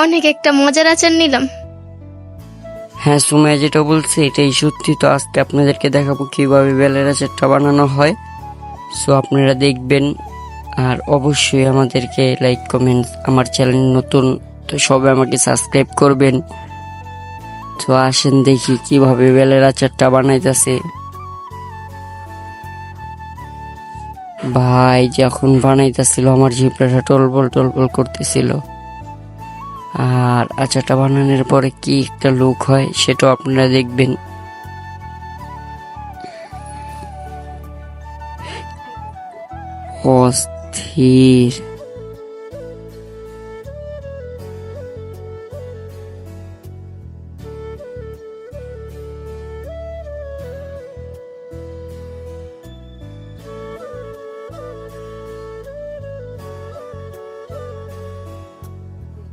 অনেক একটা মজার আচার নিলাম। হ্যাঁ, সুমাইয়া যেটা বলছে এটাই সত্যি। তো আজকে আপনাদেরকে দেখাবো কিভাবে বেলের আচারটা বানানো হয়। সো আপনারা দেখবেন, আর অবশ্যই আমাদেরকে লাইক কমেন্ট, আমার চ্যানেল নতুন তো সবাই আমাকে সাবস্ক্রাইব করবেন। তো আসেন দেখি কিভাবে বেলের আচারটা বানাইতেছে। ভাই যখন বানাইতেছিল আমার জিহ্বাটা টলবল টলবল করতেছিল। আর আচারটা বানানোর পরে কি একটা লুক হয় সেটাও আপনারা দেখবেন। অস্থির।